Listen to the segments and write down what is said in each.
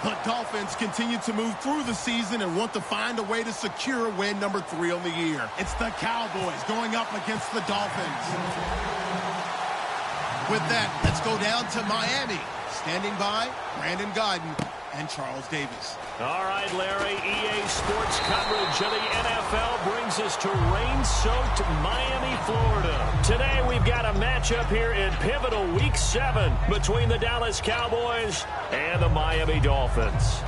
The Dolphins continue to move through the season and want to find a way to secure win number 3 on the year. It's the Cowboys going up against the Dolphins. With that, let's go down to Miami. Standing by, Brandon Godden and Charles Davis. All right, Larry, EA Sports coverage of the NFL brings us to rain-soaked Miami, Florida. Today, we've got a matchup here in pivotal Week 7 between the Dallas Cowboys and the Miami Dolphins.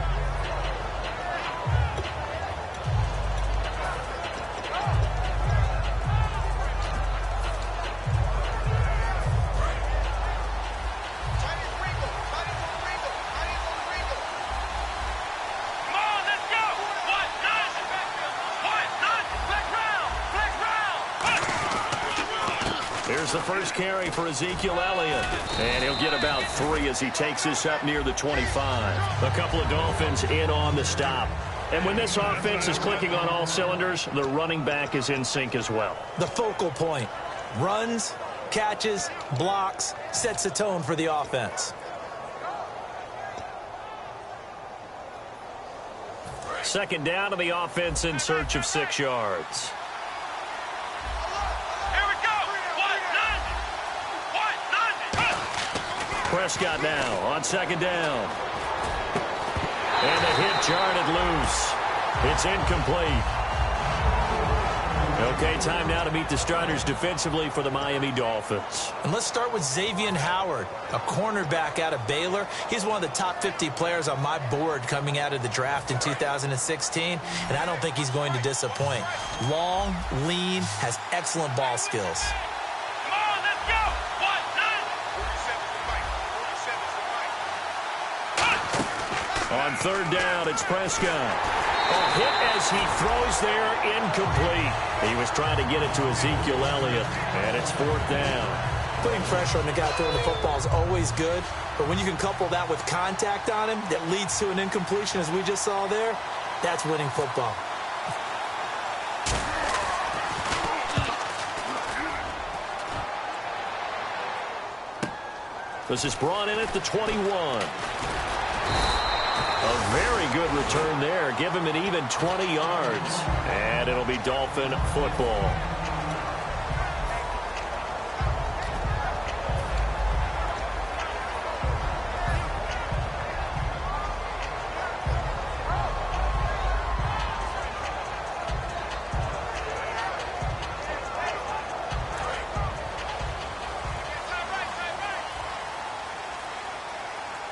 Here's the first carry for Ezekiel Elliott. And he'll get about 3 as he takes this up near the 25. A couple of Dolphins in on the stop. And when this offense is clicking on all cylinders, the running back is in sync as well. The focal point. Runs, catches, blocks, sets a tone for the offense. Second down to the offense in search of 6 yards. Prescott now on second down. And the hit jarred loose. It's incomplete. Okay, time now to meet the starters defensively for the Miami Dolphins. And let's start with Xavier Howard, a cornerback out of Baylor. He's one of the top 50 players on my board coming out of the draft in 2016, and I don't think he's going to disappoint. Long, lean, has excellent ball skills. On third down, it's Prescott. A hit as he throws there, incomplete. He was trying to get it to Ezekiel Elliott, and it's 4th down. Putting pressure on the guy throwing the football is always good, but when you can couple that with contact on him that leads to an incompletion, as we just saw there, that's winning football. This is brought in at the 21. A very good return there. Give him an even 20 yards. And it'll be Dolphin football.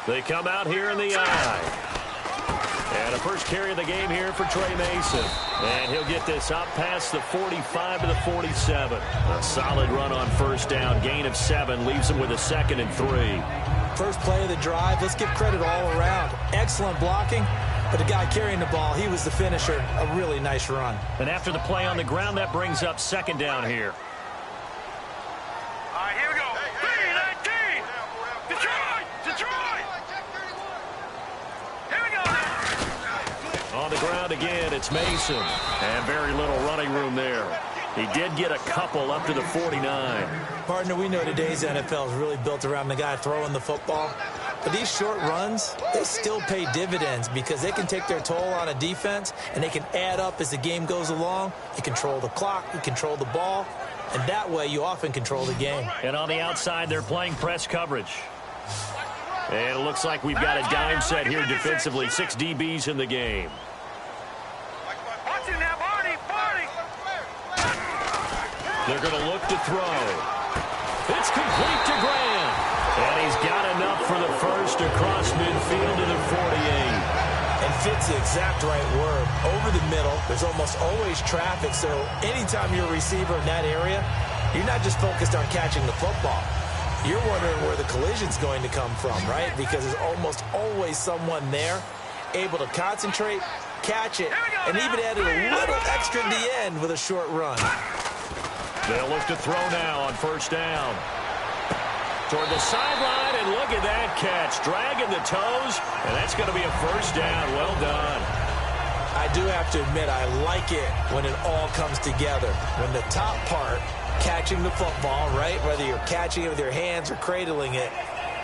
They come out here in the eye. And a first carry of the game here for Trey Mason. And he'll get this up past the 45 to the 47. A solid run on first down. Gain of 7 leaves him with a 2nd and 3. First play of the drive. Let's give credit all around. Excellent blocking. But the guy carrying the ball, he was the finisher. A really nice run. And after the play on the ground, that brings up 2nd down here. All right, here we go. 3-19. Detroit! Detroit! Here we go now. On the ground again, it's Mason. And very little running room there. He did get a couple up to the 49. Partner, we know today's NFL is really built around the guy throwing the football. But these short runs, they still pay dividends because they can take their toll on a defense and they can add up as the game goes along. You control the clock, you control the ball, and that way you often control the game. And on the outside, they're playing press coverage. And it looks like we've got a dime set here defensively. 6 DBs in the game. Watch it now, Barney, Barney. They're going to look to throw. It's complete to Grant. And he's got enough for the first across midfield to the 48. And fits the exact right word. Over the middle, there's almost always traffic, so anytime you're a receiver in that area, you're not just focused on catching the football. You're wondering where the collision's going to come from, right? Because there's almost always someone there able to concentrate, catch it, and even add a little extra at the end with a short run. They'll look to throw now on first down. Toward the sideline, and look at that catch. Dragging the toes, and that's going to be a first down. Well done. I do have to admit, I like it when it all comes together. When the top part, catching the football, right, whether you're catching it with your hands or cradling it,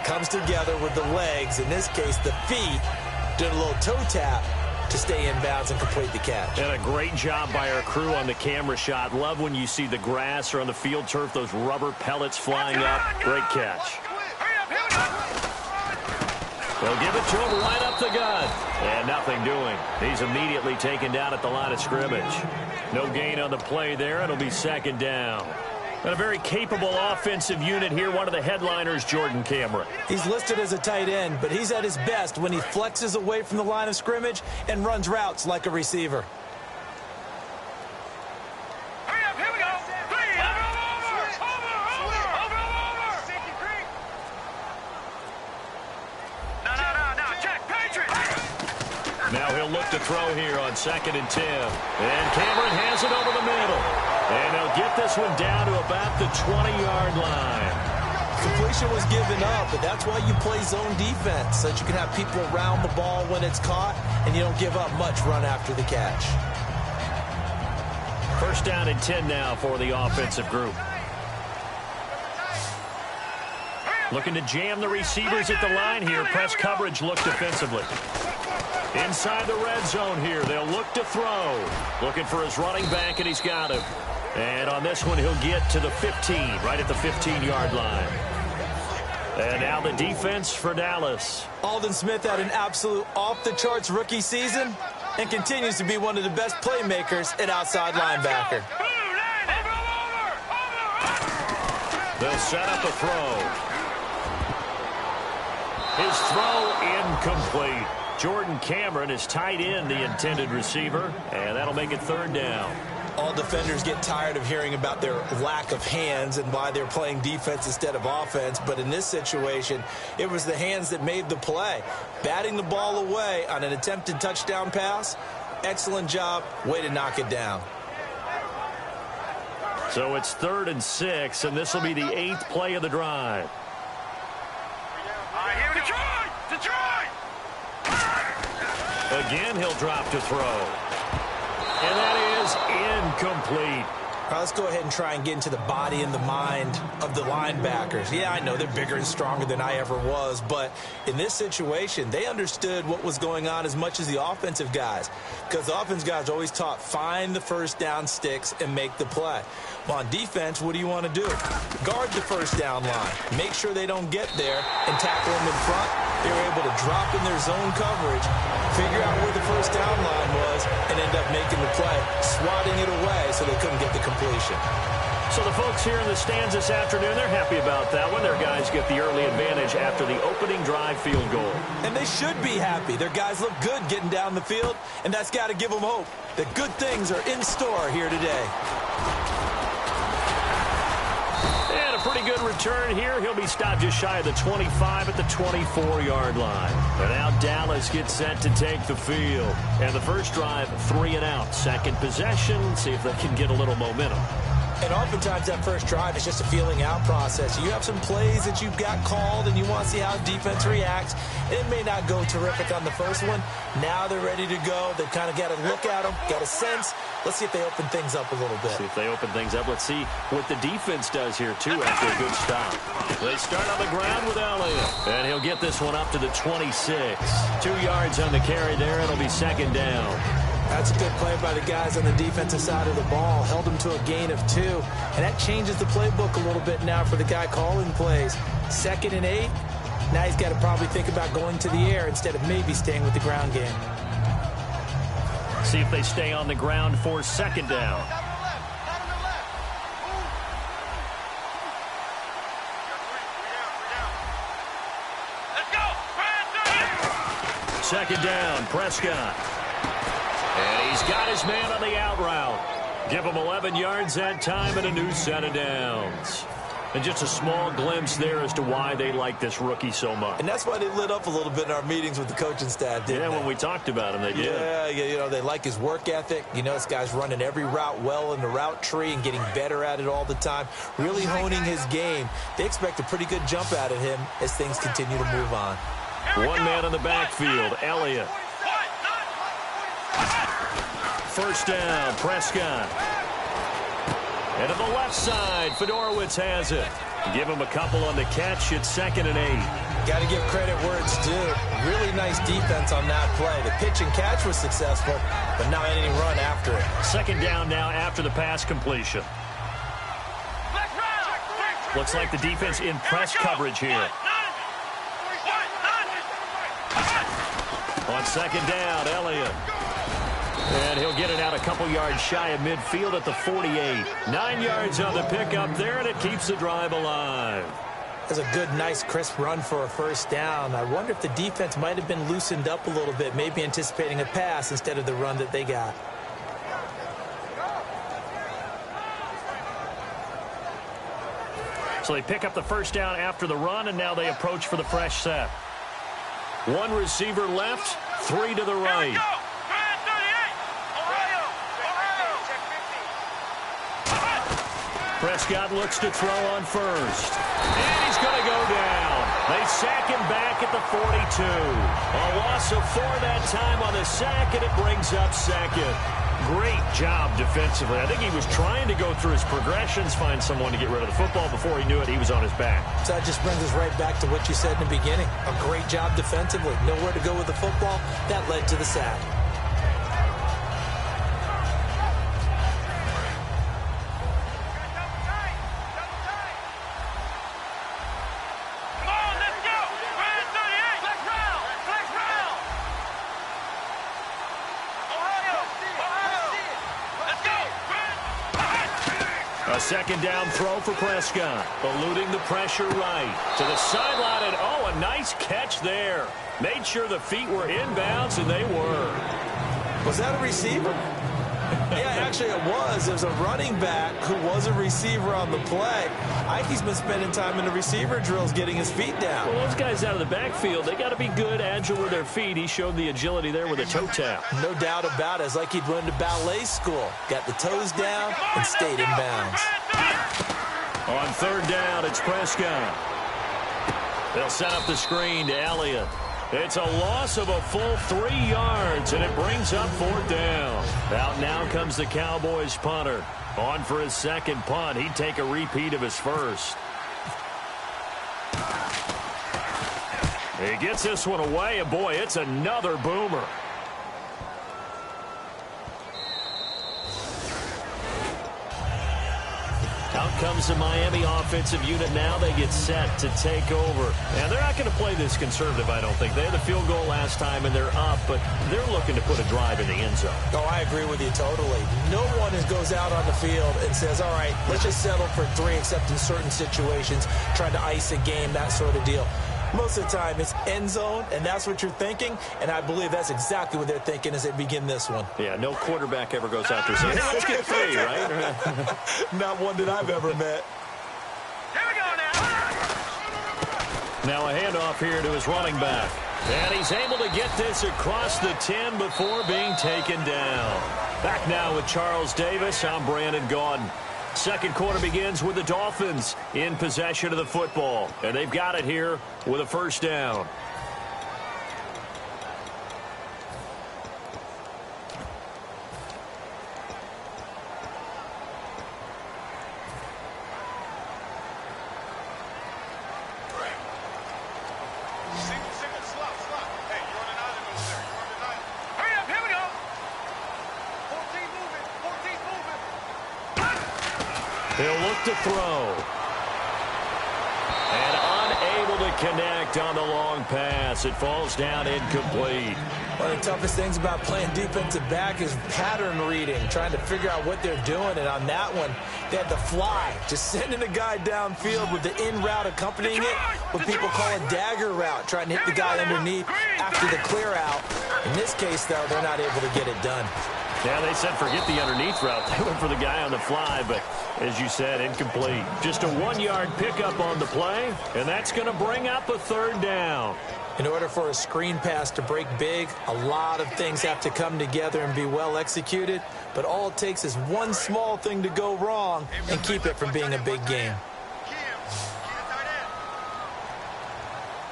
comes together with the legs, in this case the feet, doing a little toe tap to stay in bounds and complete the catch. And a great job by our crew on the camera shot. Love when you see the grass or on the field turf, those rubber pellets flying up. Great catch. They'll give it to him right up the gut. And nothing doing. He's immediately taken down at the line of scrimmage. No gain on the play there. It'll be second down. And a very capable offensive unit here. One of the headliners, Jordan Cameron. He's listed as a tight end, but he's at his best when he flexes away from the line of scrimmage and runs routes like a receiver. Hurry up, here we go. Three, over. No, check, Patriot. Now he'll look to throw here on 2nd and 10. And Cameron has it over the middle. And they'll get this one down to about the 20-yard line. Completion was given up, but that's why you play zone defense, so that you can have people around the ball when it's caught, and you don't give up much run after the catch. First down and 10 now for the offensive group. Looking to jam the receivers at the line here. Press coverage look defensively. Inside the red zone here, they'll look to throw. Looking for his running back, and he's got him. And on this one, he'll get to the 15, right at the 15-yard line. And now the defense for Dallas. Aldon Smith had an absolute off-the-charts rookie season and continues to be one of the best playmakers at outside linebacker. They'll set up a throw. His throw incomplete. Jordan Cameron is tight end, the intended receiver, and that'll make it third down. All defenders get tired of hearing about their lack of hands and why they're playing defense instead of offense. But in this situation, it was the hands that made the play. Batting the ball away on an attempted touchdown pass, excellent job. Way to knock it down. So it's 3rd and 6, and this will be the 8th play of the drive. Here we go. Detroit! Again, he'll drop to throw. And that is incomplete. All right, let's go ahead and try and get into the body and the mind of the linebackers. Yeah, I know they're bigger and stronger than I ever was, but in this situation, they understood what was going on as much as the offensive guys, because the offensive guys are always taught, find the first down sticks and make the play. Well, on defense, what do you want to do? Guard the first down line. Make sure they don't get there and tackle them in front. They were able to drop in their zone coverage, figure out where the first down line was, and end up making the play, swatting it away so they couldn't get the completion. So the folks here in the stands this afternoon, they're happy about that one. Their guys get the early advantage after the opening drive field goal. And they should be happy. Their guys look good getting down the field, and that's got to give them hope that good things are in store here today. And a pretty good return here. He'll be stopped just shy of the 25 at the 24-yard line. And now Dallas gets set to take the field. And the first drive, 3 and out. Second possession, see if they can get a little momentum. And oftentimes that first drive is just a feeling out process. You have some plays that you've got called and you want to see how defense reacts. It may not go terrific on the first one. Now they're ready to go. They've kind of got to look at them, got a sense. Let's see if they open things up a little bit. See if they open things up. Let's see what the defense does here, too, after a good stop. They start on the ground with Elliott. And he'll get this one up to the 26. 2 yards on the carry there. It'll be second down. That's a good play by the guys on the defensive side of the ball. Held him to a gain of 2. And that changes the playbook a little bit now for the guy calling plays. 2nd and 8. Now he's got to probably think about going to the air instead of maybe staying with the ground game. See if they stay on the ground for second down. Let's go. Second down, Prescott. And he's got his man on the out route. Give him 11 yards that time and a new set of downs. And just a small glimpse there as to why they like this rookie so much. And that's why they lit up a little bit in our meetings with the coaching staff, didn't they? When we talked about him, they did. Yeah, you know, they like his work ethic. You know, this guy's running every route well in the route tree and getting better at it all the time, really honing his game. They expect a pretty good jump out of him as things continue to move on. One man on the backfield, Elliott. First down, Prescott. And to the left side, Fedorowicz has it. Give him a couple on the catch. It's 2nd and 8. Got to give credit where it's due. Really nice defense on that play. The pitch and catch was successful, but not any run after it. 2nd down now after the pass completion. Looks like the defense in press coverage here. On 2nd down, Elliott. And he'll get it out a couple yards shy of midfield at the 48. 9 yards on the pickup there, and it keeps the drive alive. That's a good, nice, crisp run for a 1st down. I wonder if the defense might have been loosened up a little bit, maybe anticipating a pass instead of the run that they got. So they pick up the 1st down after the run, and now they approach for the fresh set. 1 receiver left, 3 to the right. Prescott looks to throw on 1st. And he's going to go down. They sack him back at the 42. A loss of 4 that time on the sack, and it brings up 2nd. Great job defensively. I think he was trying to go through his progressions, find someone to get rid of the football. Before he knew it, he was on his back. So that just brings us right back to what you said in the beginning. A great job defensively. Nowhere to go with the football. That led to the sack. A 2nd down throw for Prescott. Eluding the pressure right. To the sideline, and oh, a nice catch there. Made sure the feet were inbounds, and they were. Was that a receiver? Yeah, actually it was. There's a running back who was a receiver on the play. Ike's been spending time in the receiver drills getting his feet down. Well, those guys out of the backfield, they got to be good, agile with their feet. He showed the agility there with a toe tap. No doubt about it. It's like he'd run to ballet school. Got the toes down and stayed in bounds. On 3rd down, it's Prescott. They'll set up the screen to Elliott. It's a loss of a full 3 yards, and it brings up 4th down. Out now comes the Cowboys punter. On for his 2nd punt. He'd take a repeat of his 1st. He gets this one away, and boy, it's another boomer. Out comes the Miami offensive unit now. They get set to take over. And they're not going to play this conservative, I don't think. They had the field goal last time, and they're up, but they're looking to put a drive in the end zone. Oh, I agree with you totally. No one goes out on the field and says, all right, let's just settle for 3, except in certain situations, trying to ice a game, that sort of deal. Most of the time, it's end zone, and that's what you're thinking, and I believe that's exactly what they're thinking as they begin this one. Yeah, no quarterback ever goes out there saying, hey, let's get 3, right? Not one that I've ever met. Here we go now. Now a handoff here to his running back. And he's able to get this across the 10 before being taken down. Back now with Charles Davis. I'm Brandon Gaudin. 2nd quarter begins with the Dolphins in possession of the football. And they've got it here with a 1st down. He'll look to throw. And unable to connect on the long pass. It falls down incomplete. One of the toughest things about playing defensive back is pattern reading, trying to figure out what they're doing. And on that one, they had the fly, just sending a guy downfield with the in route accompanying it, what people call a dagger route, trying to hit the guy underneath after the clear out. In this case, though, they're not able to get it done. Yeah, they said forget the underneath route. They went for the guy on the fly, but as you said, incomplete. Just a 1-yard pickup on the play, and that's going to bring up a 3rd down. In order for a screen pass to break big, a lot of things have to come together and be well executed, but all it takes is one small thing to go wrong and keep it from being a big game.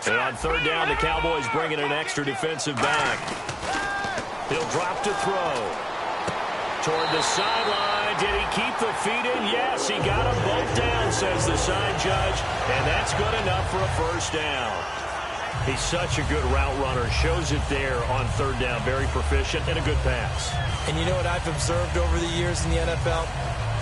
And on 3rd down, the Cowboys bring in an extra defensive back. He'll drop to throw. Toward the sideline. Did he keep the feet in? Yes, he got them both down, says the side judge. And that's good enough for a first down. He's such a good route runner. Shows it there on third down. Very proficient and a good pass. And you know what I've observed over the years in the NFL?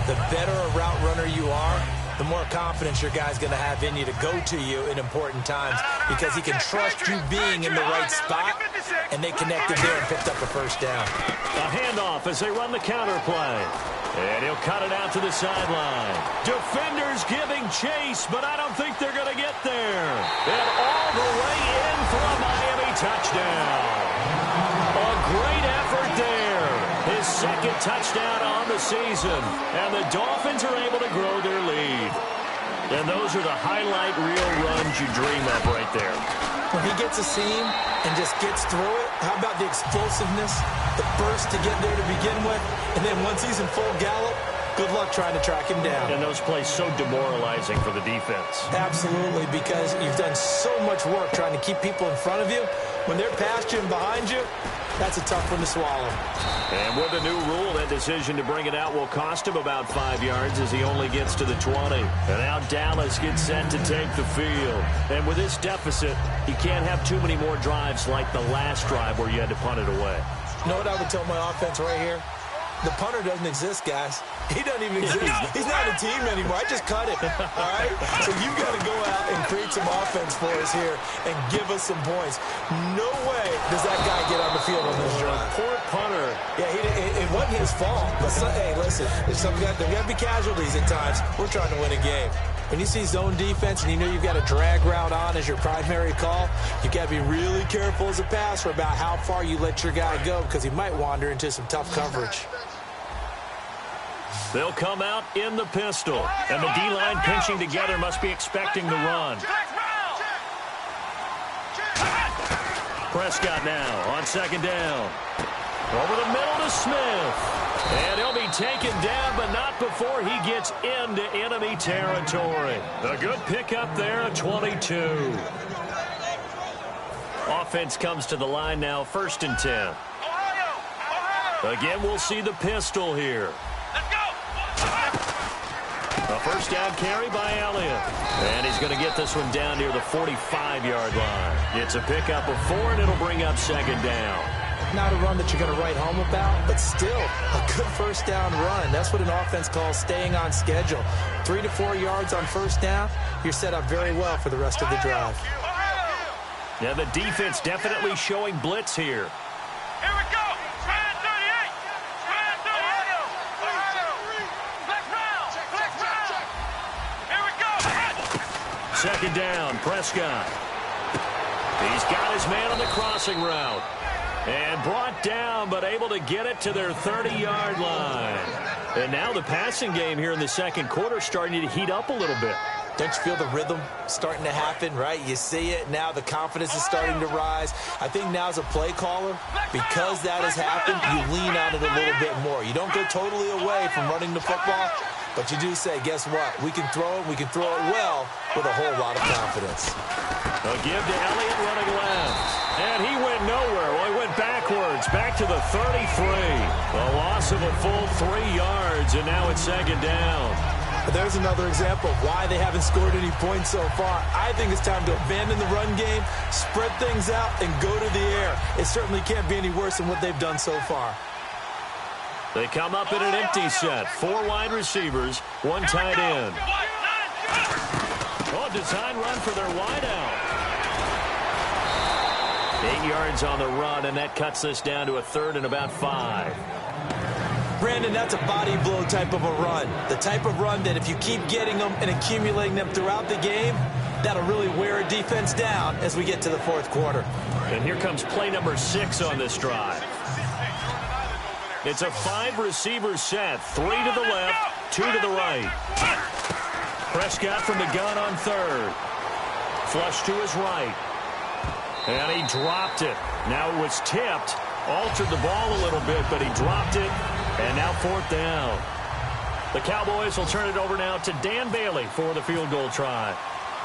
The better a route runner you are, the more confidence your guy's going to have in you to go to you in important times because he can trust you being in the right spot, and they connected there and picked up a first down. A handoff as they run the counter play. And he'll cut it out to the sideline. Defenders giving chase, but I don't think they're going to get there. And all the way in for a Miami touchdown. A great effort there. His second touchdown on the season. And the Dolphins are able to grow their lead. And those are the highlight reel runs you dream of right there. When he gets a seam and just gets through it, how about the explosiveness, the burst to get there to begin with, and then once he's in full gallop, good luck trying to track him down. And those plays so demoralizing for the defense. Absolutely, because you've done so much work trying to keep people in front of you. When they're past you and behind you, that's a tough one to swallow. And with the new rule, that decision to bring it out will cost him about 5 yards as he only gets to the 20. And now Dallas gets set to take the field. And with this deficit, you can't have too many more drives like the last drive where you had to punt it away. You know what I would tell my offense right here? The punter doesn't exist, guys. He doesn't even exist. He's not a team anymore. I just cut it, all right? So you've got to go out and create some offense for us here and give us some points. No way does that guy get on the field on this drive. Poor punter. Yeah, it wasn't his fault. But hey, listen, there's got to be casualties at times. We're trying to win a game. When you see zone defense and you know you've got a drag route on as your primary call, you've got to be really careful as a passer about how far you let your guy go because he might wander into some tough coverage. They'll come out in the pistol. And the D-line pinching together must be expecting the run. Prescott now on second down. Over the middle to Smith. And he'll be taken down, but not before he gets into enemy territory. A good pickup there, a 22. Offense comes to the line now, 1st and 10. Again, we'll see the pistol here. A first down carry by Elliott. And he's going to get this one down near the 45-yard line. It's a pickup of 4, and it'll bring up second down. Not a run that you're going to write home about, but still a good first down run. That's what an offense calls staying on schedule. 3 to 4 yards on first down, you're set up very well for the rest of the drive. Yeah, the defense definitely showing blitz here. Here we go. Spread 38. Spread 38. Flex round. Flex round. Here we go. Second down, Prescott. He's got his man on the crossing route. And brought down, but able to get it to their 30-yard line. And now the passing game here in the second quarter starting to heat up a little bit. Don't you feel the rhythm starting to happen, right? You see it. Now the confidence is starting to rise. I think now as a play caller, because that has happened, you lean on it a little bit more. You don't go totally away from running the football, but you do say, guess what? We can throw it. We can throw it well with a whole lot of confidence. A give to Elliott running left. And he went nowhere. Well, he went backwards, back to the 33. A loss of a full 3 yards, and now it's second down. But there's another example of why they haven't scored any points so far. I think it's time to abandon the run game, spread things out, and go to the air. It certainly can't be any worse than what they've done so far. They come up in an empty set. 4 wide receivers, 1 tight end. Oh, design run for their wideout. 8 yards on the run, and that cuts this down to a 3rd and about 5. Brandon, that's a body blow type of a run. The type of run that if you keep getting them and accumulating them throughout the game, that'll really wear a defense down as we get to the 4th quarter. And here comes play number 6 on this drive. It's a 5-receiver set. 3 to the left, 2 to the right. Prescott from the gun on 3rd. Flush to his right. And he dropped it. Now it was tipped. Altered the ball a little bit, but he dropped it. And now 4th down. The Cowboys will turn it over now to Dan Bailey for the field goal try.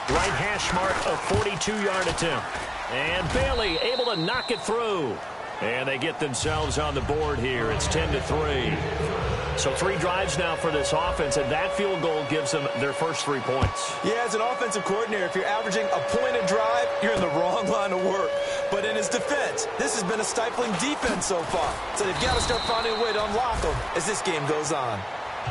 Right hash mark, a 42-yard attempt. And Bailey able to knock it through. And they get themselves on the board here. It's 10-3. So 3 drives now for this offense, and that field goal gives them their first 3 points. Yeah, as an offensive coordinator, if you're averaging a point a drive, you're in the wrong line of work. But in his defense, this has been a stifling defense so far. So they've got to start finding a way to unlock them as this game goes on.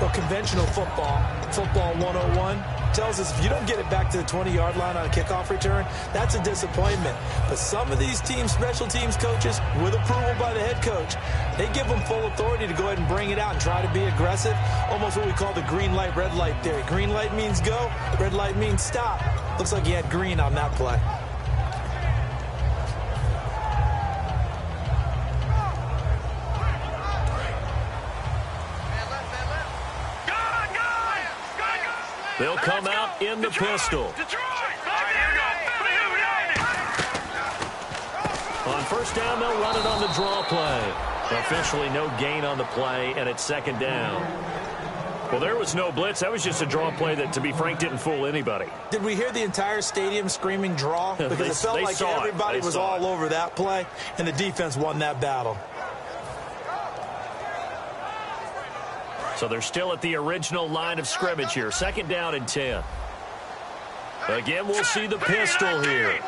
Well, conventional football 101, tells us if you don't get it back to the 20-yard line on a kickoff return, that's a disappointment. But some of these teams, special teams coaches, with approval by the head coach, they give them full authority to go ahead and bring it out and try to be aggressive, almost what we call the green light, red light theory. Green light means go, red light means stop. Looks like he had green on that play. They'll come out in the pistol. On first down, they'll run it on the draw play. Officially no gain on the play, and it's second down. Well, there was no blitz. That was just a draw play that, to be frank, didn't fool anybody. Did we hear the entire stadium screaming draw? Because it felt like everybody was all over that play, and the defense won that battle. So they're still at the original line of scrimmage here. Second down and 10. Again, we'll see the pistol here.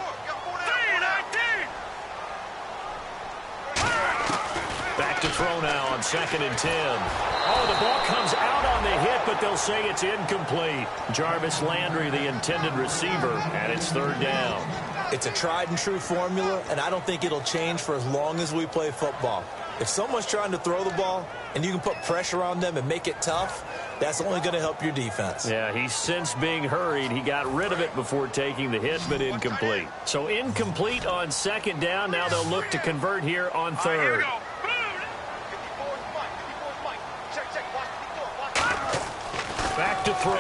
Back to throw now on second and 10. Oh, the ball comes out on the hit, but they'll say it's incomplete. Jarvis Landry, the intended receiver, and it's third down. It's a tried and true formula, and I don't think it'll change for as long as we play football. If someone's trying to throw the ball and you can put pressure on them and make it tough, that's only going to help your defense. Yeah, he's since being hurried. He got rid of it before taking the hit, but incomplete. So incomplete on second down. Now they'll look to convert here on third. Back to throw.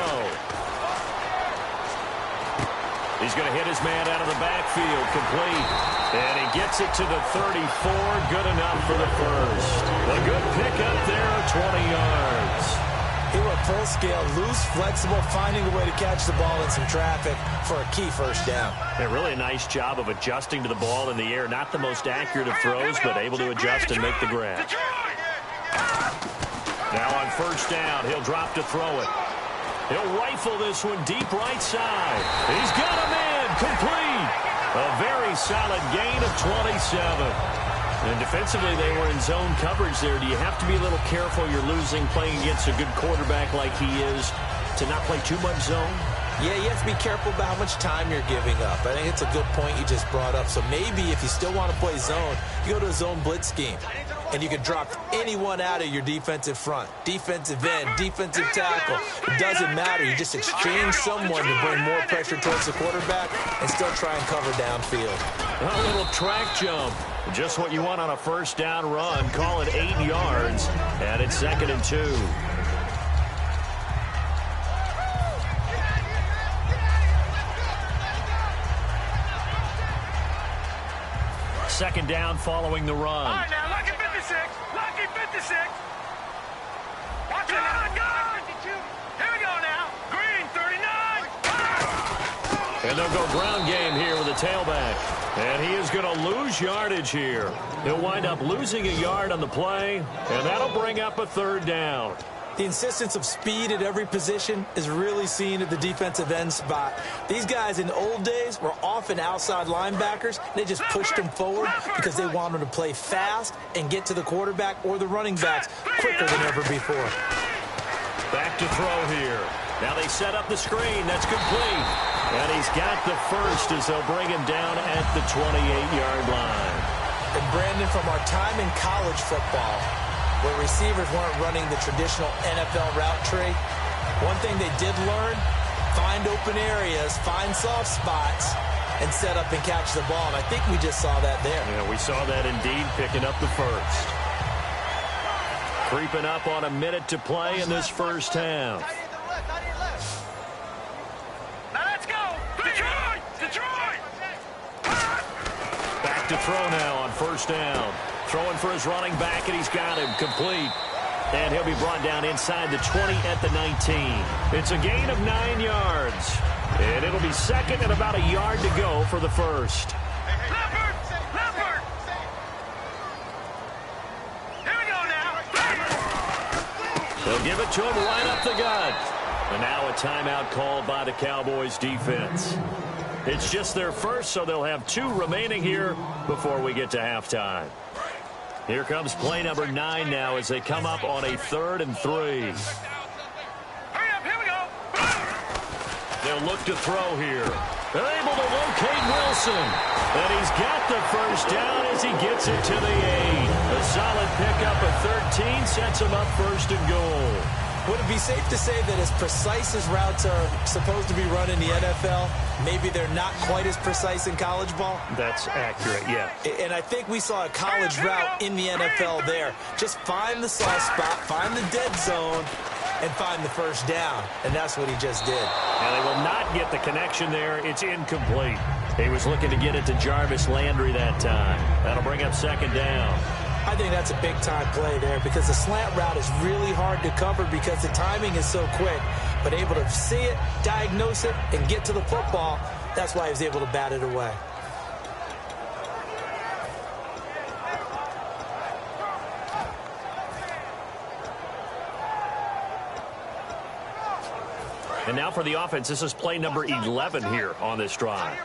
He's going to hit his man out of the backfield, complete. And he gets it to the 34, good enough for the first. A good pickup there, 20 yards. He went full scale, loose, flexible, finding a way to catch the ball in some traffic for a key first down. Yeah, really a nice job of adjusting to the ball in the air. Not the most accurate of throws, but able to adjust and make the grab. Now on first down, he'll drop to throw it. He'll rifle this one deep right side. He's got a man, complete. A very solid gain of 27. And defensively, they were in zone coverage there. Do you have to be a little careful? You're losing playing against a good quarterback like he is to not play too much zone? Yeah, you have to be careful about how much time you're giving up. I think it's a good point you just brought up. So maybe if you still want to play zone, you go to a zone blitz scheme. And you can drop anyone out of your defensive front. Defensive end, defensive tackle. It doesn't matter. You just exchange someone to bring more pressure towards the quarterback and still try and cover downfield. A little track jump. Just what you want on a first down run. Call it 8 yards. And it's second and 2. Second down following the run. All right, now, lucky 56. Lucky 56. Watch it now. Here we go now. Green, 39. And they'll go ground game here with a tailback. And he is going to lose yardage here. He'll wind up losing a yard on the play, and that'll bring up a third down. The insistence of speed at every position is really seen at the defensive end spot. These guys in the old days were often outside linebackers. They just pushed them forward because they wanted to play fast and get to the quarterback or the running backs quicker than ever before. Back to throw here. Now they set up the screen. That's complete. And he's got the first as they'll bring him down at the 28-yard line. And Brandon, from our time in college football, where receivers weren't running the traditional NFL route tree, one thing they did learn, find open areas, find soft spots, and set up and catch the ball. And I think we just saw that there. Yeah, we saw that indeed, picking up the first. Creeping up on a minute to play in this first half. Now let's go. Detroit! Detroit! Back to throw now on first down. Throwing for his running back, and he's got him complete. And he'll be brought down inside the 20 at the 19. It's a gain of 9 yards. And it'll be second and about a yard to go for the first. Leopard! Leopard! They'll give it to him right up the gut. And now a timeout called by the Cowboys defense. It's just their first, so they'll have 2 remaining here before we get to halftime. Here comes play number 9 now as they come up on a 3rd and 3. Hurry up, here we go. They'll look to throw here. They're able to locate Wilson. And he's got the first down as he gets it to the 8. A solid pickup of 13 sets him up 1st and goal. Would it be safe to say that as precise as routes are supposed to be run in the NFL, maybe they're not quite as precise in college ball? That's accurate, yeah. And I think we saw a college route in the NFL there. Just find the soft spot, find the dead zone, and find the first down. And that's what he just did. And they will not get the connection there. It's incomplete. He was looking to get it to Jarvis Landry that time. That'll bring up 2nd down. I think that's a big-time play there because the slant route is really hard to cover because the timing is so quick. But able to see it, diagnose it, and get to the football, that's why he was able to bat it away. And now for the offense, this is play number 11 here on this drive.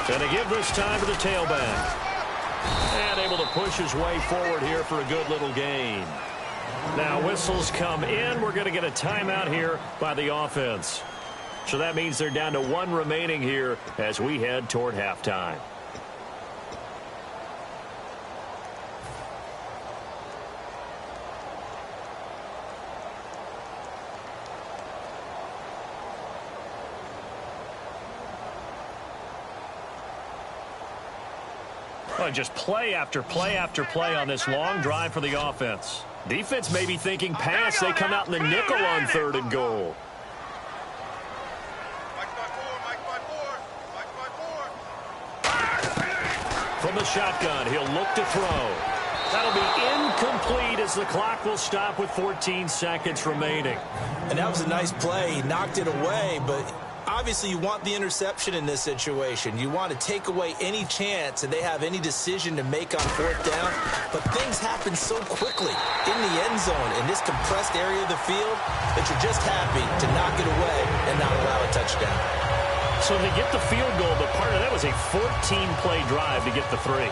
And to give this time to the tailback. And able to push his way forward here for a good little gain. Now whistles come in. We're going to get a timeout here by the offense. So that means they're down to 1 remaining here as we head toward halftime. Well, just play after play after play on this long drive for the offense. Defense may be thinking pass. They come out in the nickel on 3rd and goal. From the shotgun, he'll look to throw. That'll be incomplete as the clock will stop with 14 seconds remaining. And that was a nice play. He knocked it away, but obviously you want the interception in this situation. You want to take away any chance that they have any decision to make on 4th down. But things happen so quickly in the end zone in this compressed area of the field that you're just happy to knock it away and not allow a touchdown. So they get the field goal, but part of that was a 14-play drive to get the 3.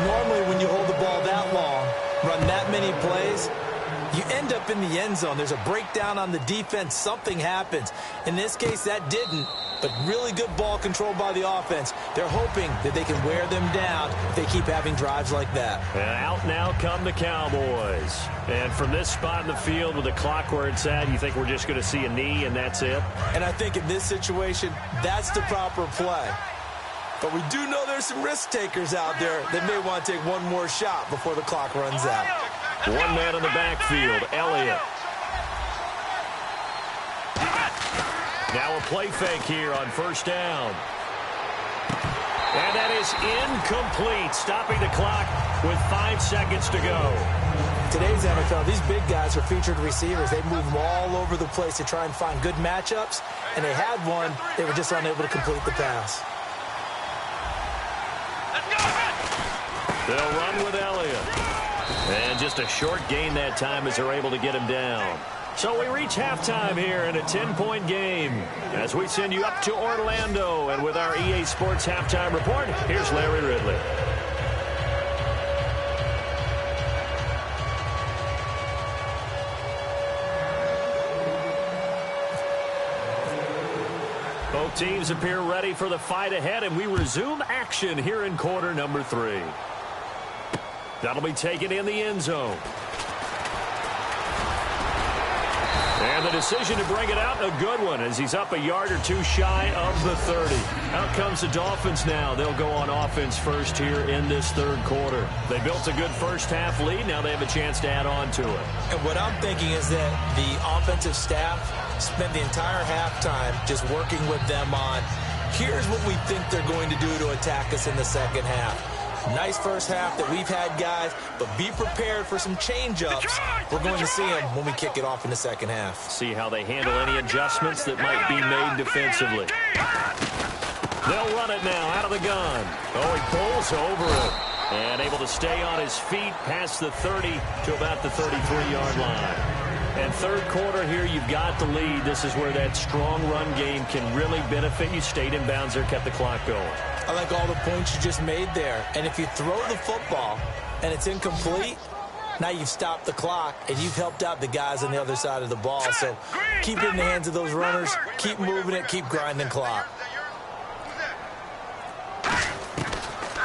Normally when you hold the ball that long, run that many plays, you end up in the end zone. There's a breakdown on the defense. Something happens. In this case, that didn't, but really good ball control by the offense. They're hoping that they can wear them down if they keep having drives like that. And out now come the Cowboys. And from this spot in the field with the clock where it's at, you think we're just going to see a knee and that's it? And I think in this situation, that's the proper play. But we do know there's some risk takers out there that may want to take one more shot before the clock runs out. 1 man in the backfield, Elliott. Now a play fake here on 1st down. And that is incomplete, stopping the clock with 5 seconds to go. Today's NFL, these big guys are featured receivers. They move them all over the place to try and find good matchups, and they had one. They were just unable to complete the pass. They'll run with Elliott. And just a short gain that time as they're able to get him down. So we reach halftime here in a 10-point game as we send you up to Orlando. And with our EA Sports Halftime Report, here's Larry Ridley. Both teams appear ready for the fight ahead, and we resume action here in quarter number 3. That'll be taken in the end zone. And the decision to bring it out, a good one, as he's up a yard or 2 shy of the 30. Out comes the Dolphins now. They'll go on offense first here in this 3rd quarter. They built a good first-half lead. Now they have a chance to add on to it. And what I'm thinking is that the offensive staff spent the entire halftime just working with them on, here's what we think they're going to do to attack us in the second half. Nice first half that we've had, guys, but be prepared for some change-ups. We're going to see them when we kick it off in the second half. See how they handle any adjustments that might be made defensively. They'll run it now out of the gun. Oh, he pulls over it. And able to stay on his feet past the 30 to about the 33-yard line. And third quarter here, you've got the lead. This is where that strong run game can really benefit you. Stayed in bounds there, kept the clock going. I like all the points you just made there. And if you throw the football and it's incomplete, now you've stopped the clock and you've helped out the guys on the other side of the ball. So keep it in the hands of those runners. Keep moving it. Keep grinding clock.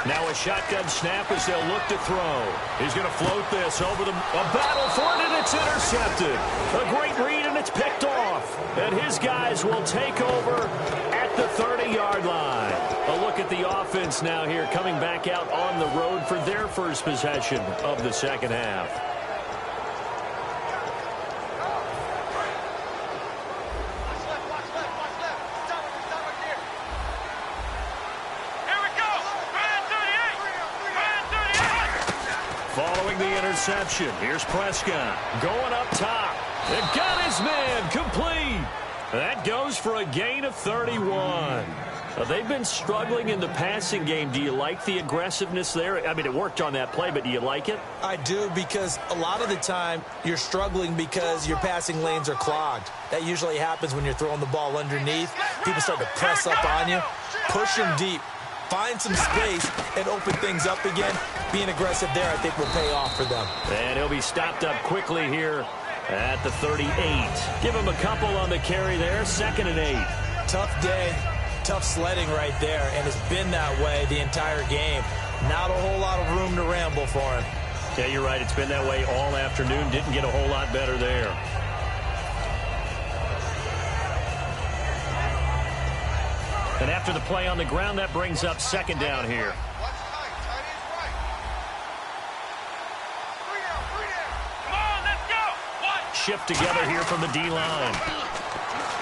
Now a shotgun snap as they'll look to throw. He's going to float this over the battle for it, and it's intercepted. A great read, and it's picked off. And his guys will take over at the 30-yard line. A look at the offense now here, coming back out on the road for their first possession of the second half. Following the interception, here's Prescott going up top. And got his man complete. That goes for a gain of 31. They've been struggling in the passing game. Do you like the aggressiveness there? I mean, it worked on that play, but do you like it? I do, because a lot of the time you're struggling because your passing lanes are clogged. That usually happens when you're throwing the ball underneath. People start to press up on you. Push them deep. Find some space and open things up again. Being aggressive there, I think, will pay off for them. And he'll be stopped up quickly here at the 38. Give him a couple on the carry there. 2nd and 8. Tough day. Tough sledding right there, and it's been that way the entire game. Not a whole lot of room to ramble for him. Yeah, you're right. It's been that way all afternoon. Didn't get a whole lot better there. And after the play on the ground, that brings up 2nd down here. Shift together here from the D-line.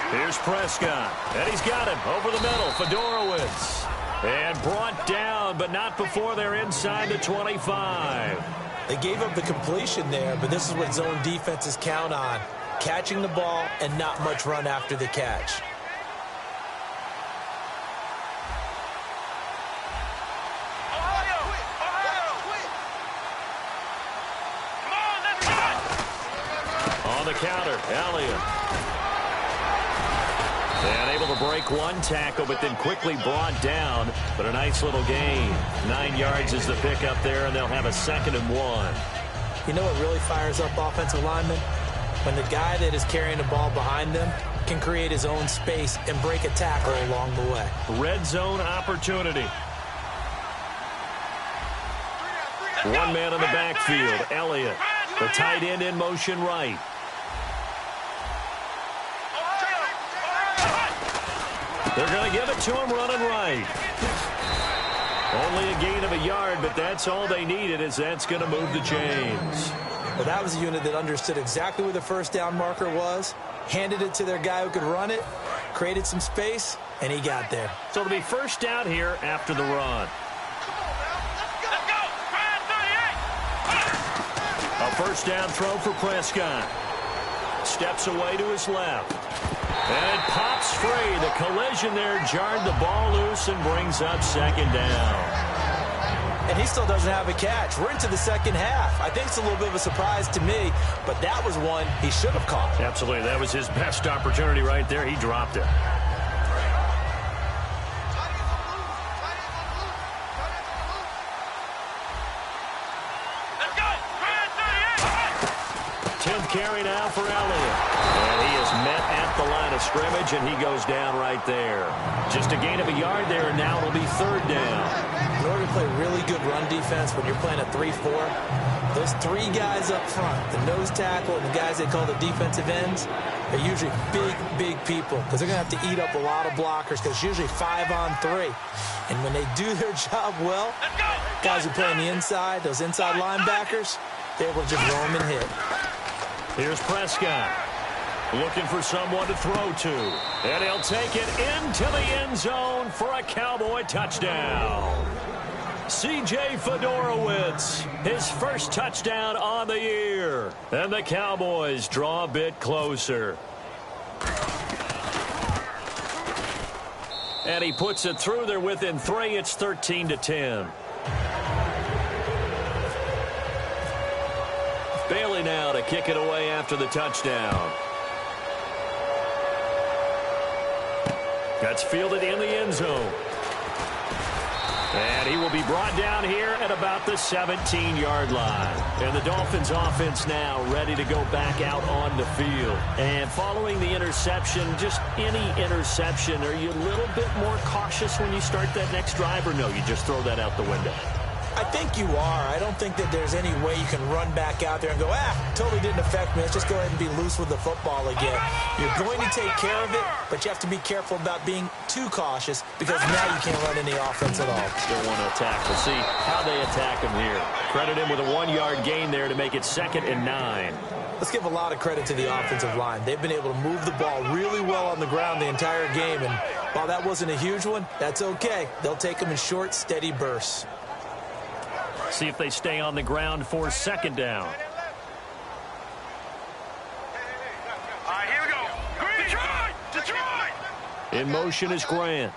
Here's Prescott, and he's got him over the middle. Fedorowicz, and brought down, but not before they're inside the 25. They gave up the completion there, but this is what zone defenses count on. Catching the ball and not much run after the catch. On the counter, Elliott. And able to break one tackle, but then quickly brought down. But a nice little gain. 9 yards is the pickup there, and they'll have a 2nd and 1. You know what really fires up offensive linemen? When the guy that is carrying the ball behind them can create his own space and break a tackle along the way. Red zone opportunity. One man in the backfield, Elliott. The tight end in motion right. They're going to give it to him running right. Only a gain of a yard, but that's all they needed, as that's going to move the chains. Well, that was a unit that understood exactly where the first down marker was, handed it to their guy who could run it, created some space, and he got there. So it'll be first down here after the run. A first down throw for Prescott. Steps away to his left. And it pops free. The collision there jarred the ball loose and brings up 2nd down. And he still doesn't have a catch. We're into the second half. I think it's a little bit of a surprise to me, but that was one he should have caught. Absolutely. That was his best opportunity right there. He dropped it. Carry now for Elliott. And he is met at the line of scrimmage, and he goes down right there. Just a gain of a yard there, and now it'll be 3rd down. In order to play really good run defense when you're playing a 3-4, those 3 guys up front, the nose tackle and the guys they call the defensive ends, are usually big people because they're going to have to eat up a lot of blockers because it's usually 5-on-3. And when they do their job well, guys who play on the inside, those inside linebackers, they're able to just roam and hit. Here's Prescott, looking for someone to throw to. And he'll take it into the end zone for a Cowboy touchdown. C.J. Fedorowicz, his first touchdown on the year. And the Cowboys draw a bit closer. And he puts it through. They're within 3. It's 13-10. Bailey now to kick it away after the touchdown. That's fielded in the end zone. And he will be brought down here at about the 17-yard line. And the Dolphins offense now ready to go back out on the field. And following the interception, just any interception, are you a little bit more cautious when you start that next drive, or no, you just throw that out the window? I think you are. I don't think that there's any way you can run back out there and go, totally didn't affect me. Let's just go ahead and be loose with the football again. You're going to take care of it, but you have to be careful about being too cautious because now you can't run any offense at all. Still want to attack. We'll see how they attack him here. Credit him with a 1-yard gain there to make it 2nd and 9. Let's give a lot of credit to the offensive line. They've been able to move the ball really well on the ground the entire game, and while that wasn't a huge one, that's okay. They'll take them in short, steady bursts. See if they stay on the ground for 2nd down. All right, here we go. Detroit! Detroit! In motion is Grant.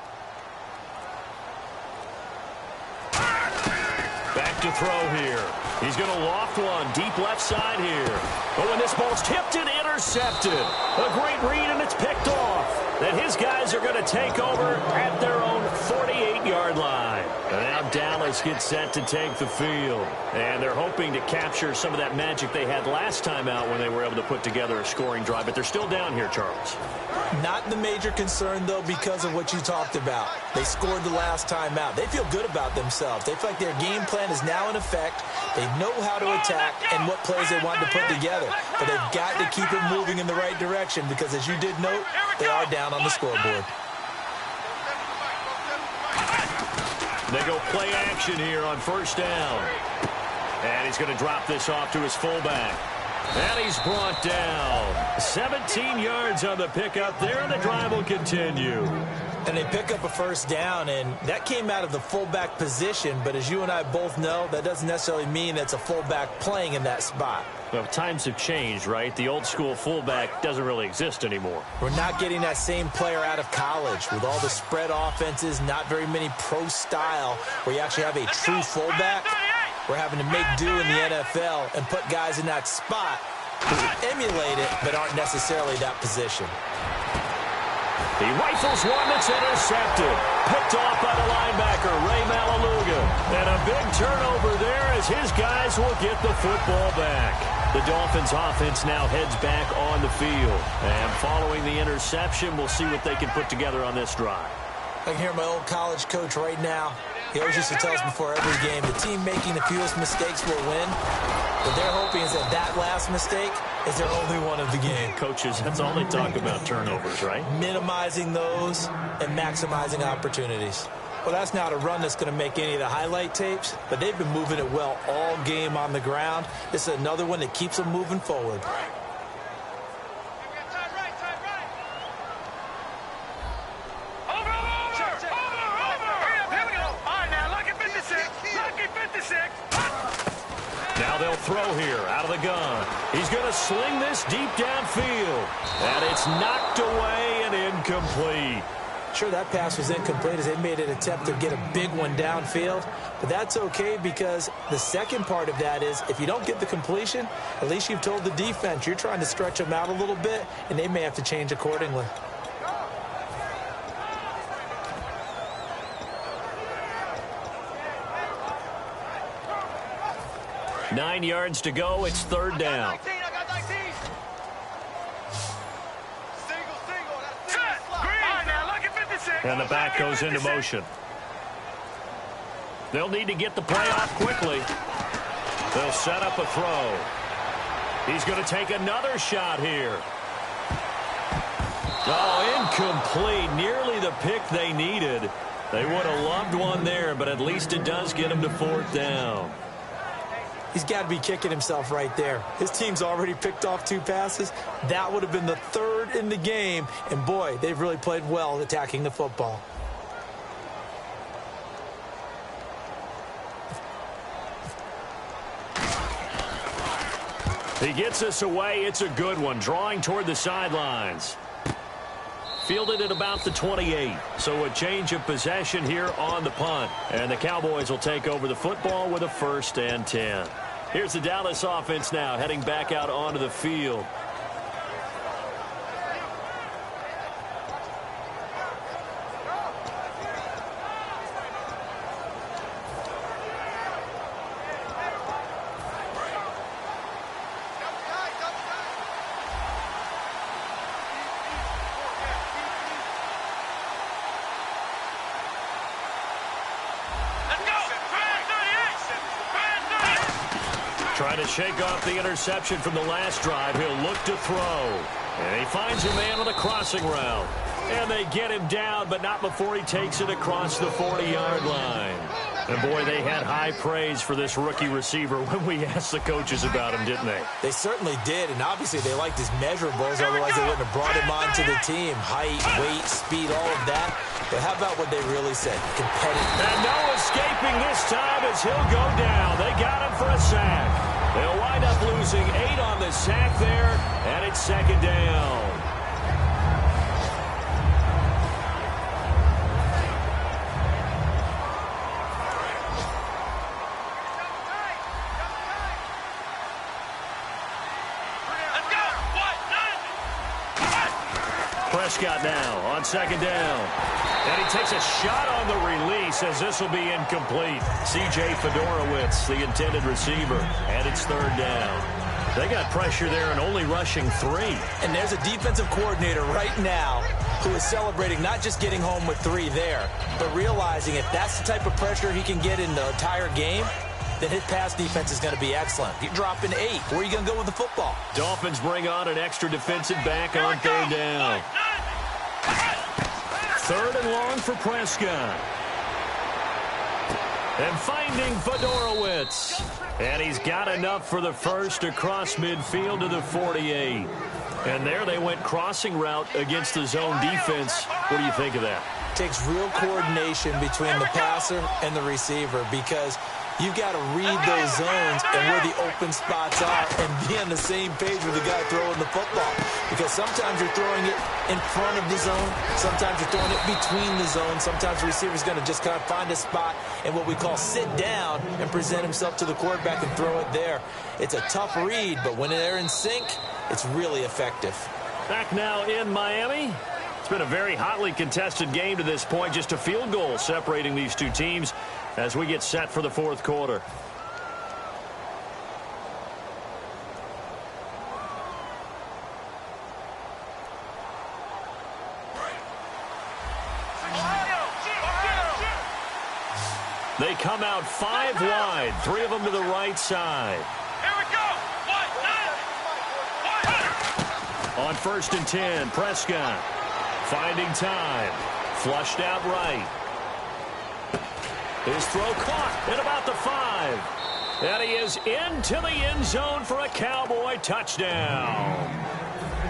Back to throw here. He's going to loft one deep left side here. Oh, and this ball's tipped and intercepted. A great read, and it's picked off. That his guys are going to take over at their own 48-yard line. And now Dallas gets set to take the field. And they're hoping to capture some of that magic they had last time out when they were able to put together a scoring drive. But they're still down here, Charles. Not the major concern, though, because of what you talked about. They scored the last time out. They feel good about themselves. They feel like their game plan is now in effect. They know how to attack and what plays they want to put together. But they've got to keep it moving in the right direction because, as you did note, they are down on the scoreboard. They go play action here on 1st down. And he's going to drop this off to his fullback. And he's brought down. 17 yards on the pickup there, and the drive will continue. And they pick up a 1st down, and that came out of the fullback position. But as you and I both know, that doesn't necessarily mean that's a fullback playing in that spot. Well, times have changed, right? The old school fullback doesn't really exist anymore. We're not getting that same player out of college with all the spread offenses, not very many pro style where you actually have a true fullback. We're having to make do in the NFL and put guys in that spot who emulate it but aren't necessarily that position. He rifles one that's intercepted. Picked off by the linebacker, Ray Malaluga. And a big turnover there as his guys will get the football back. The Dolphins offense now heads back on the field. And following the interception, we'll see what they can put together on this drive. I can hear my old college coach right now. He always used to tell us before every game, the team making the fewest mistakes will win. What they're hoping is that last mistake is their only one of the game. Coaches, that's all they talk about, turnovers, right? Minimizing those and maximizing opportunities. Well, that's not a run that's going to make any of the highlight tapes, but they've been moving it well all game on the ground. This is another one that keeps them moving forward. Now they'll throw here out of the gun. He's going to sling this deep downfield. And it's knocked away and incomplete. Sure, that pass was incomplete as they made an attempt to get a big one downfield. But that's okay because the second part of that is if you don't get the completion, at least you've told the defense you're trying to stretch them out a little bit, and they may have to change accordingly. Nine yards to go. It's 3rd down. And the back goes into motion. They'll need to get the play off quickly. They'll set up a throw. He's going to take another shot here. Oh, incomplete. Nearly the pick they needed. They would have loved one there, but at least it does get him to 4th down. He's got to be kicking himself right there. His team's already picked off 2 passes. That would have been the 3rd in the game. And, boy, they've really played well attacking the football. He gets us away. It's a good one, drawing toward the sidelines. fielded at about the 28. So a change of possession here on the punt. And the Cowboys will take over the football with a 1st and 10. Here's the Dallas offense now heading back out onto the field. Trying to shake off the interception from the last drive. He'll look to throw. And he finds a man on a crossing route. And they get him down, but not before he takes it across the 40-yard line. And, boy, they had high praise for this rookie receiver when we asked the coaches about him, didn't they? They certainly did, and obviously they liked his measurables. Otherwise, they wouldn't have brought him onto the team. Height, weight, speed, all of that. But how about what they really said? Competitive. And no escaping this time as he'll go down. They got him for a sack. They'll wind up losing 8 on the sack there, and it's 2nd down. Prescott now on 2nd down. And he takes a shot on the release as this will be incomplete. C.J. Fedorowicz, the intended receiver, and it's 3rd down. They got pressure there and only rushing 3. And there's a defensive coordinator right now who is celebrating not just getting home with 3 there, but realizing if that's the type of pressure he can get in the entire game, then his pass defense is going to be excellent. You're dropping 8. Where are you going to go with the football? Dolphins bring on an extra defensive back on 3rd down. 3rd and long for Prescott. And finding Fedorowicz. And he's got enough for the first across midfield to the 48. And there they went crossing route against the zone defense. What do you think of that? Takes real coordination between the passer and the receiver because you've got to read those zones and where the open spots are and be on the same page with the guy throwing the football. Because sometimes you're throwing it in front of the zone. Sometimes you're throwing it between the zones. Sometimes the receiver's going to just kind of find a spot and what we call sit down and present himself to the quarterback and throw it there. It's a tough read, but when they're in sync, it's really effective. Back now in Miami. It's been a very hotly contested game to this point. Just a field goal separating these two teams as we get set for the 4th quarter. They come out 5 wide, 3 of them to the right side. Here we go. On 1st and 10, Prescott finding time. Flushed out right. His throw caught at about the 5. And he is into the end zone for a Cowboy touchdown.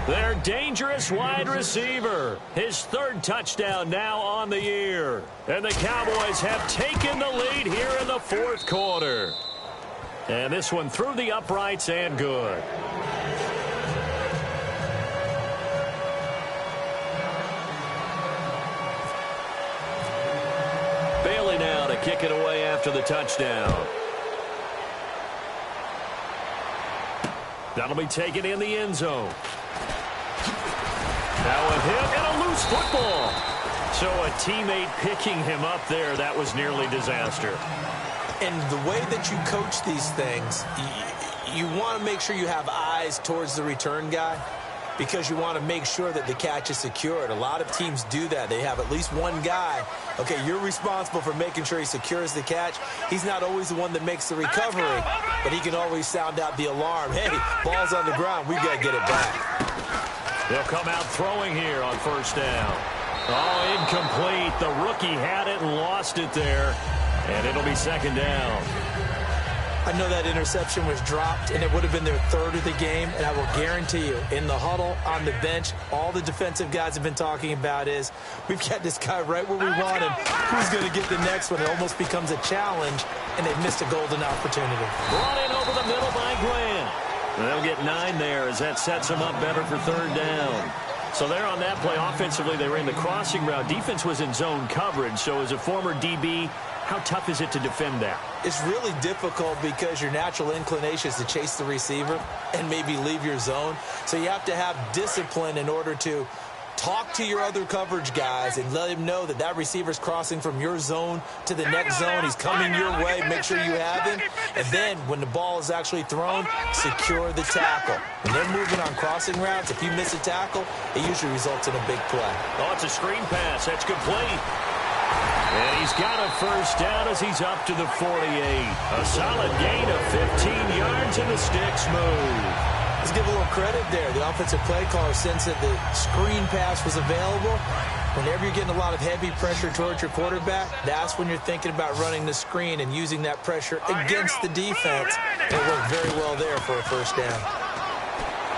Their dangerous wide receiver. His 3rd touchdown now on the year. And the Cowboys have taken the lead here in the 4th quarter. And this one through the uprights and good. Bailey now to kick it away after the touchdown. That'll be taken in the end zone. Now a hit and a loose football. So a teammate picking him up there, that was nearly disaster. And the way that you coach these things, you want to make sure you have eyes towards the return guy because you want to make sure that the catch is secured. A lot of teams do that. They have at least one guy. Okay, you're responsible for making sure he secures the catch. He's not always the one that makes the recovery, but he can always sound out the alarm. Hey, ball's on the ground. We've got to get it back. They'll come out throwing here on 1st down. Oh, incomplete. The rookie had it and lost it there. And it'll be 2nd down. I know that interception was dropped, and it would have been their 3rd of the game. And I will guarantee you, in the huddle, on the bench, all the defensive guys have been talking about is, we've got this guy right where we want him. Who's going to get the next one? It almost becomes a challenge, and they've missed a golden opportunity. Brought in over the middle by Grant. And they'll get 9 there as that sets them up better for 3rd down. So there on that play, offensively, they ran the crossing route. Defense was in zone coverage. So as a former DB, how tough is it to defend that? It's really difficult because your natural inclination is to chase the receiver and maybe leave your zone. So you have to have discipline in order to talk to your other coverage guys and let him know that that receiver's crossing from your zone to the next zone. He's coming your way. Make sure you have him. And then when the ball is actually thrown, secure the tackle. When they're moving on crossing routes, if you miss a tackle, it usually results in a big play. Oh, it's a screen pass. That's complete. And he's got a first down as he's up to the 48. A solid gain of 15 yards and the sticks move. Let's give a little credit there. The offensive play caller sensed that the screen pass was available. Whenever you're getting a lot of heavy pressure towards your quarterback, that's when you're thinking about running the screen and using that pressure against the defense. It worked very well there for a first down.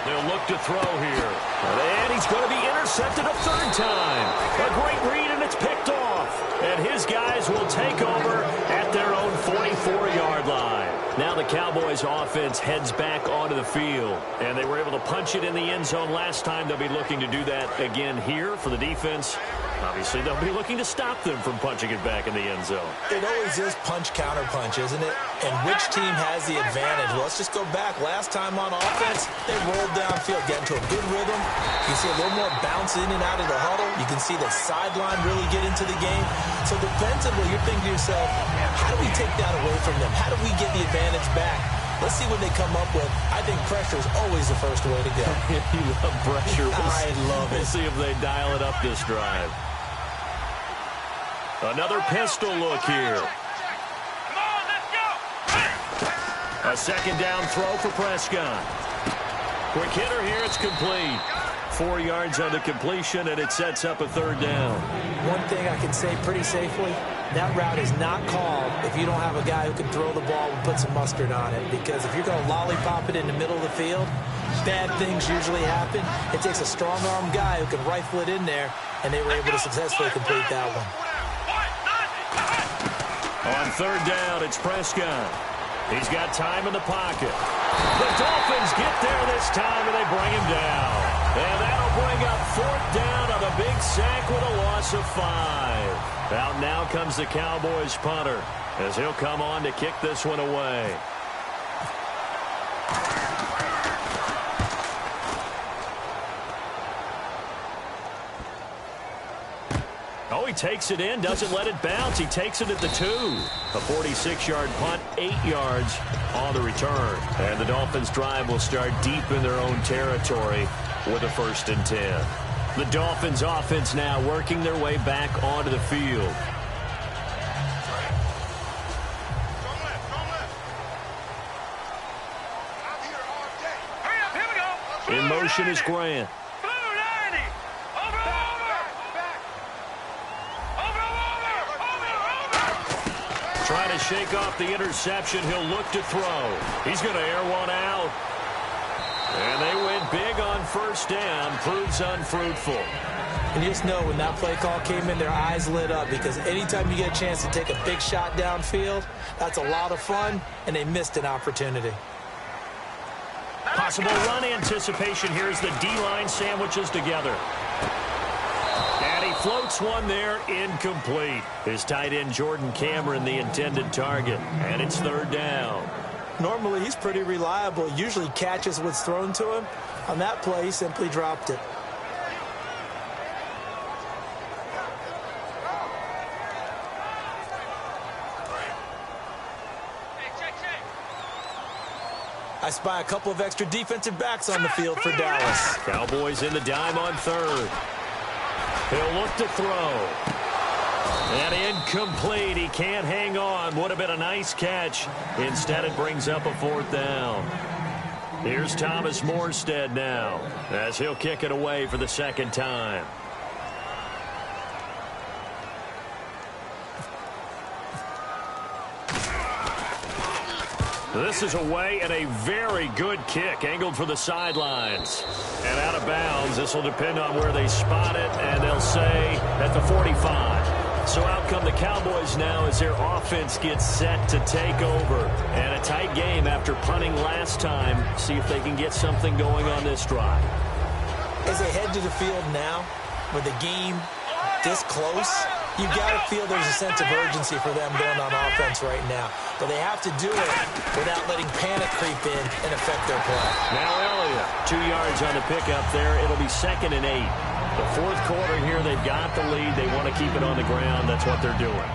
They'll look to throw here. And he's going to be intercepted a third time. A great read, and it's picked off. And his guys will take over at their own 44-yard line. Now the Cowboys offense heads back onto the field. And they were able to punch it in the end zone last time. They'll be looking to do that again here for the defense. Obviously, they'll be looking to stop them from punching it back in the end zone. It always is punch-counter-punch, isn't it? And which team has the advantage? Well, let's just go back. Last time on offense, they rolled downfield, got into a good rhythm. You see a little more bounce in and out of the huddle. You can see the sideline really get into the game. So defensively, you're thinking to yourself, how do we take that away from them? How do we get the advantage back? Let's see what they come up with. I think pressure is always the first way to go. You love pressure. I love it. We'll see if they dial it up this drive. Another pistol look here. Come on, let's go. A second down throw for Prescott. Quick hitter here, it's complete. 4 yards on the completion, and it sets up a third down. One thing I can say pretty safely, that route is not called if you don't have a guy who can throw the ball and put some mustard on it. Because if you're going to lollipop it in the middle of the field, bad things usually happen. It takes a strong-arm guy who can rifle it in there, and they were able to successfully complete that one. On third down, it's Prescott. He's got time in the pocket. The Dolphins get there this time, and they bring him down. And that'll bring up fourth down on a big sack with a loss of 5. Out now comes the Cowboys punter, as he'll come on to kick this one away. Oh, he takes it in, doesn't let it bounce. He takes it at the 2. A 46-yard punt, 8 yards on the return. And the Dolphins' drive will start deep in their own territory with a 1st and 10. The Dolphins' offense now working their way back onto the field. In motion is Grant. Trying to shake off the interception. He'll look to throw. He's going to air one out. And they went big on first down. Proves unfruitful. And you just know when that play call came in, their eyes lit up, because anytime you get a chance to take a big shot downfield, that's a lot of fun, and they missed an opportunity. Possible run anticipation here as the D-line sandwiches together. And he floats one there, incomplete. His tight end, Jordan Cameron, the intended target. And it's third down. Normally, he's pretty reliable. Usually catches what's thrown to him. On that play, he simply dropped it. I spy a couple of extra defensive backs on the field for Dallas. Cowboys in the dime on third. He'll look to throw. And incomplete. He can't hang on. Would have been a nice catch. Instead, it brings up a 4th down. Here's Thomas Morstead now, as he'll kick it away for the 2nd time. This is away, and a very good kick angled for the sidelines. And out of bounds. This will depend on where they spot it, and they'll say at the 45. So out come the Cowboys now as their offense gets set to take over. And a tight game after punting last time. See if they can get something going on this drive. as they head to the field now, with the game this close, you got to feel there's a sense of urgency for them going on offense right now. But they have to do it without letting panic creep in and affect their play. Now Elliott, 2 yards on the pickup there. It'll be 2nd and 8. The fourth quarter here, they've got the lead. They want to keep it on the ground. That's what they're doing.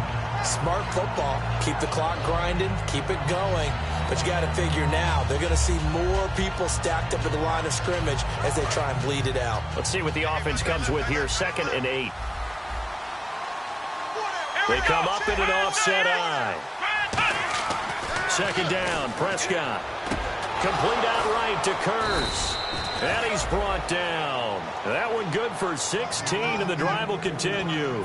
Smart football. Keep the clock grinding. Keep it going. But you got to figure now, they're going to see more people stacked up at the line of scrimmage as they try and bleed it out. Let's see what the offense comes with here. 2nd and 8. They come up in an offset eye. 2nd down, Prescott. Complete out right to Kurz. And he's brought down. That one good for 16, and the drive will continue.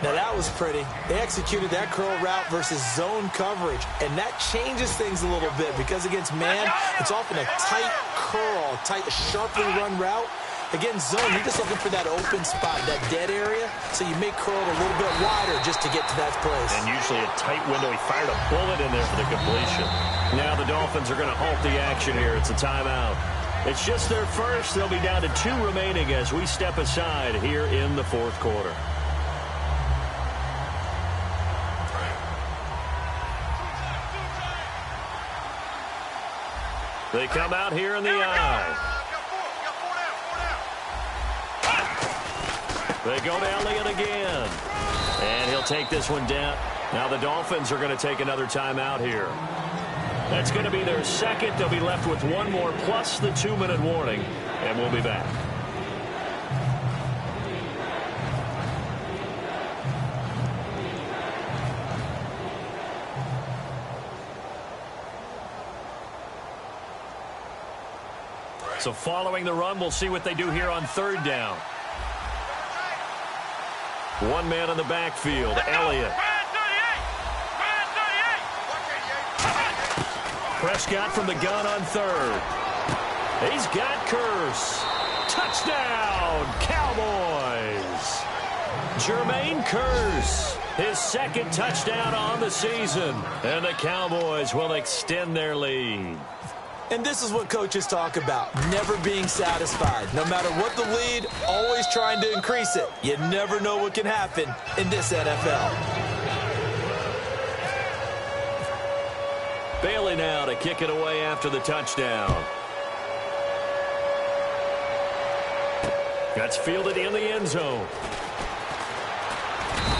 Now that was pretty. They executed that curl route versus zone coverage, and that changes things a little bit because against man, it's often a tight curl, tight, sharply run route. Against zone, you're just looking for that open spot, that dead area, so you may curl it a little bit wider just to get to that place. And usually a tight window. He fired a bullet in there for the completion. Now the Dolphins are going to halt the action here. It's a timeout. It's just their first. They'll be down to 2 remaining as we step aside here in the fourth quarter. They come out here in the eye. They go to Elliott again. And he'll take this one down. Now the Dolphins are going to take another timeout here. That's going to be their second. They'll be left with 1 more plus the 2-minute warning. And we'll be back. So following the run, we'll see what they do here on 3rd down. 1 man in the backfield, Elliott. Prescott from the gun on 3rd. He's got Kurz. Touchdown, Cowboys. Jermaine Kurz, his 2nd touchdown on the season. And the Cowboys will extend their lead. And this is what coaches talk about, never being satisfied. No matter what the lead, always trying to increase it. You never know what can happen in this NFL. Bailey now to kick it away after the touchdown. That's fielded in the end zone.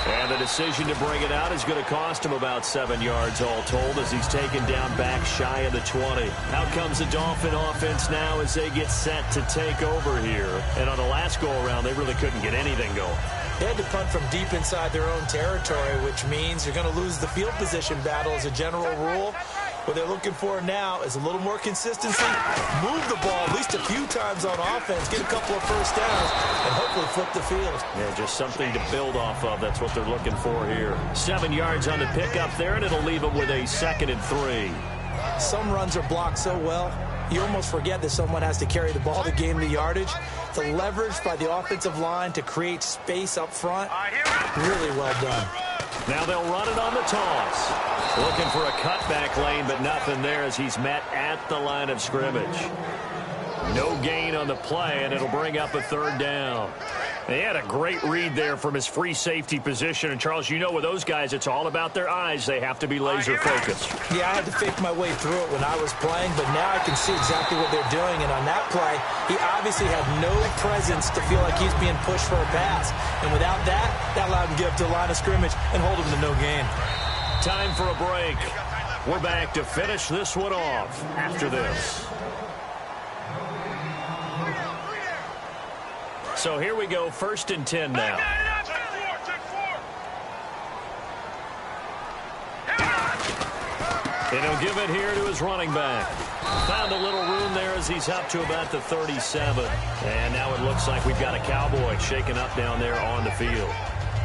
And the decision to bring it out is going to cost him about 7 yards all told as he's taken down back shy of the 20. Out comes the Dolphin offense now as they get set to take over here. And on the last go-around, they really couldn't get anything going. They had to punt from deep inside their own territory, which means you're going to lose the field position battle as a general rule. What they're looking for now is a little more consistency, move the ball at least a few times on offense, get a couple of first downs, and hopefully flip the field. Yeah, just something to build off of. That's what they're looking for here. 7 yards on the pickup there, and it'll leave them with a 2nd and 3. Some runs are blocked so well, you almost forget that someone has to carry the ball to gain the yardage. The leverage by the offensive line to create space up front, really well done. Now they'll run it on the toss. Looking for a cutback lane, but nothing there as he's met at the line of scrimmage. No gain on the play, and it'll bring up a 3rd down. They had a great read there from his free safety position. And, Charles, you know with those guys, it's all about their eyes. They have to be laser-focused. Yeah, I had to fake my way through it when I was playing, but now I can see exactly what they're doing. And on that play, he obviously had no presence to feel like he's being pushed for a pass. And without that, that allowed him to get up to the line of scrimmage and hold him to no gain. Time for a break. We're back to finish this one off after this. So here we go, 1st and 10 now. And he'll give it here to his running back. Found a little room there as he's up to about the 37. And now it looks like we've got a Cowboy shaking up down there on the field.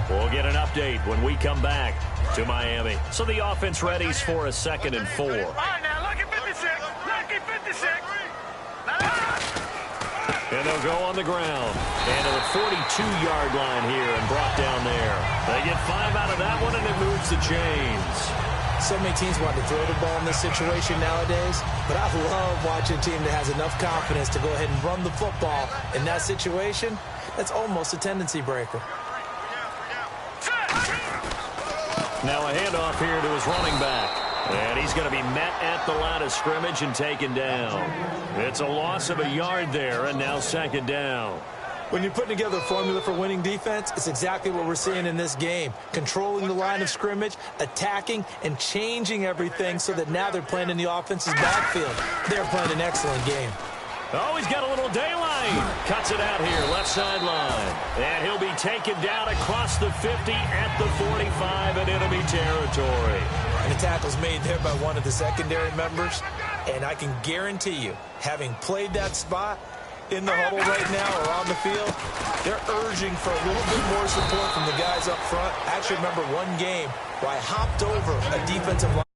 We'll get an update when we come back to Miami. So the offense readies for a 2nd and 4. All right, now, look at 56. Look at 56. And they'll go on the ground. And to the 42-yard line here and brought down there. They get 5 out of that one, and it moves the chains. So many teams want to throw the ball in this situation nowadays, but I love watching a team that has enough confidence to go ahead and run the football in that situation. That's almost a tendency breaker. Now a handoff here to his running back. And he's going to be met at the line of scrimmage and taken down. It's a loss of a yard there, and now second down. When you're putting together a formula for winning defense, it's exactly what we're seeing in this game. Controlling the line of scrimmage, attacking, and changing everything so that now they're playing in the offense's backfield. They're playing an excellent game. Oh, he's got a little daylight. Cuts it out here, left sideline. And he'll be taken down across the 50 at the 45 in enemy territory. And the tackle's made there by one of the secondary members. And I can guarantee you, having played that spot in the huddle right now or on the field, they're urging for a little bit more support from the guys up front. I actually remember one game where I hopped over a defensive line.